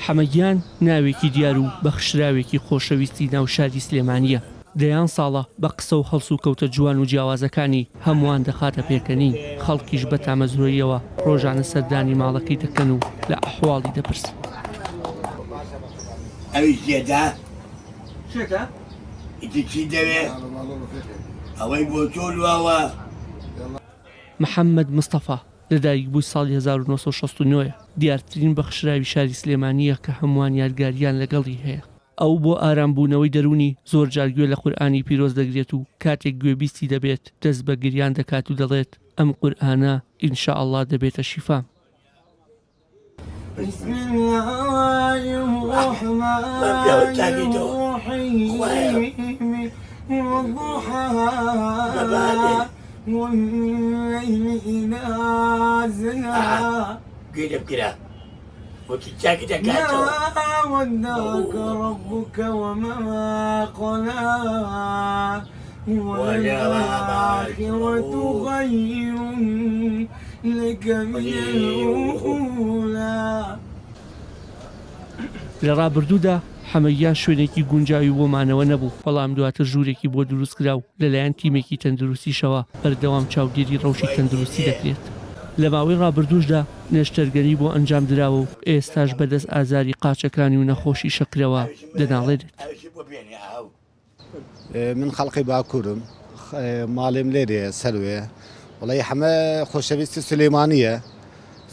حەمەگیان ناوێکی دیار و بەخشراوێکی خۆشەویستی ناو شاری سلێمانیە. دەیان ساڵە بە قسە و هەڵس و کەوتە جوان و جیاوازەکانی هەمووان دەخاتە پێکەنین. خەڵکیش بە تامەزرۆییەوە ڕۆژانە سەردانی ماڵەکەی دەکەن و لە ئەحواڵی دەپرسن. ئەوی زێدا ئیتی چی دەوێ؟ ئەوەی بۆ تۆ لواوە. محەممەد مستەفا لەدایک بووی ساڵی 1969 دیارترین بەخشراوی شاری سلێمانیە کە هەمووان یادگاریان لەگەڵی هەیە. ئەو بۆ ئارامبوونەوەی دەرونی زۆر جارگوێ لە قورئانی پیرۆز دەگرێت و کاتێک گوێبیستی دەبێت دەست بە گریان دەکات و دەڵێت ئەم قورئانە ئینشاءالله دەبێتە شیفام. بسم الله الرحمن الرحيم والضحى والليل إذا سجى ما ودعك ربك وما قلى وللآخرة خير لك من الأولى. لە ڕابردوودا حەمەگیان شوێنێکی گونجاوی بۆمانەوە نەبوو، بەڵام دواتر ژوورێکی بۆ دروست کرا و لەلایەن تیمێکی تەندروستیشەوە بەردەوام چاودێری ڕەوشی تەندروستی دەکرێت. لە ماوەی ڕابردووشدا نێشتەرگەری بۆ ئەنجام درراوە و ئێستاش بەدەست ئازاری قاچەکانی و نەخۆشی شەکرەوە دەناڵێت. من خەڵقی باکوورم، ماڵێم لێرێ سەروێ، وڵی هەمە خۆشەویستی سلێمانیە،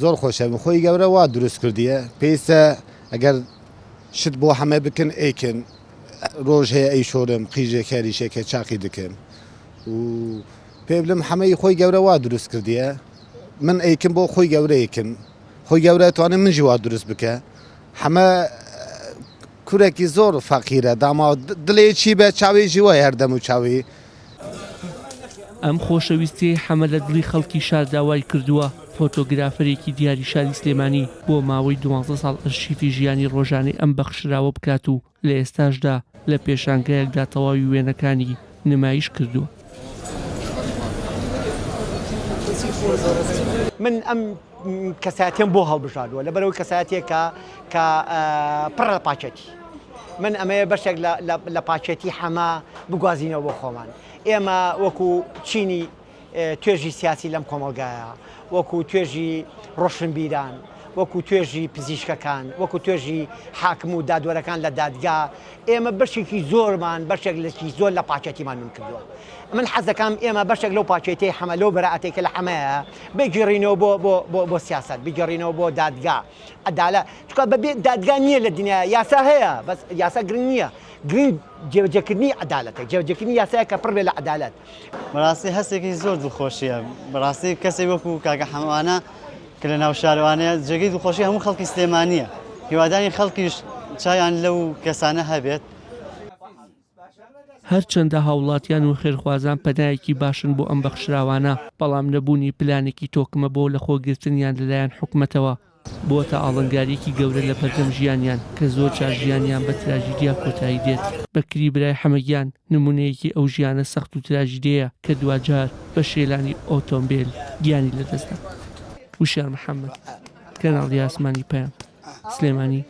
زۆر خۆشە خۆی گەورە وا دروست کردیە، پێویستە ئەگەر شت بۆ هەمە بکن ئەیکن، ڕۆژ هەیە ئەی شۆرم قیژێک هەریشێکە چاقی دکەم و پێ بڵم هەمەی خۆی گەورە وا دروست کردیە، من ئەیکن بۆ خۆی گەورەیەکن، خۆی گەورە توانێت منژی وا دروست بکە. هەمە کوورێکی زۆر فەقیرە، داما دڵێکی بە چاوێژی وای هەردەم و چاوی. ئەم خۆشەویستی حەمە لە دڵی خەڵکی شار داوای کردووە فۆتۆگرافەرێکی دیاری شاری سلێمانی بۆ ماوەی 12 ساڵ ئەرشیفی ژیانی ڕۆژانەی ئەم بەخشراوە بکات و لە ئێستاشدا لە پێشانگەیەکدا تەواوی وێنەکانی نمایش کردووە. من ئەم کەساتێن بۆ هەڵبژاردووە لەبەرەوەی کەساتێکە کە پڕ لە پاچەتی. من ئەمەیە بەشێک لە پاچەتی هەمە بگوازینەوە بۆ خۆمان. ئێمە وەکو چینی توێژی سیاسی لەم کۆمەلگایە، وەکو توێژی ڕۆشنبیران، وەکو توێژی پزیشکەکان، وەکو توێژی حاکم و دادوەرەکان لە دادگا، ئێمە بەشێکی زۆرمان بەشێک لەکی زۆر لە پاچەتیمان من کردووە. من حەزەکەم ئێمە بەشێک لەو پاچێتی هەمە لەو بەرائەتێکە لە هەمەیە بگەڕینەوە بۆ سیاست، بگەڕینەوە بۆ دادگا، عەدالەت. چونکە بەبێ دادگا نییە لە دنیا، یاسا هەیە بەس یاسا گرنگ نییە، گرنگ جێبەجێکردنی عەدالەتە، جێبەجێکردنی یاسایە کە پڕ بێ لە عەدالەت. بەڕاستی هەستێکی زۆر دڵخۆشیە، بەڕاستی کەسێک وەکو کاکە حەمەوانە کە لە ناو شارەوانەیە جێگەی دڵخۆشی هەموو خەڵکی سلێمانیە، هیواداری خەڵکیش چایان لەو کەسانە هەبێت. هەرچەندە هاوڵاتیان و خێرخوازان پەنایەکی باشن بۆ ئەم بەخشراوانە، بەڵام نەبوونی پلانێکی تۆکمە بۆ لە خۆگرتنیان لەلایەن حکومەتەوە بۆتە ئاڵنگارێکی گەورە لە بەردەم ژیانیان کە زۆر جار ژیانیان بە تراژیدیا کۆتایی دێت. بەکری برای حەمەگیان نمونەیەکی ئەو ژیانە سەخت و تراژیدەیە کە دوجار بە شێلانی ئۆتۆمبیل گیانی لەدەستدا. وشار محەممەد، کەناڵی ئاسمانی پەیام، سلێمانی.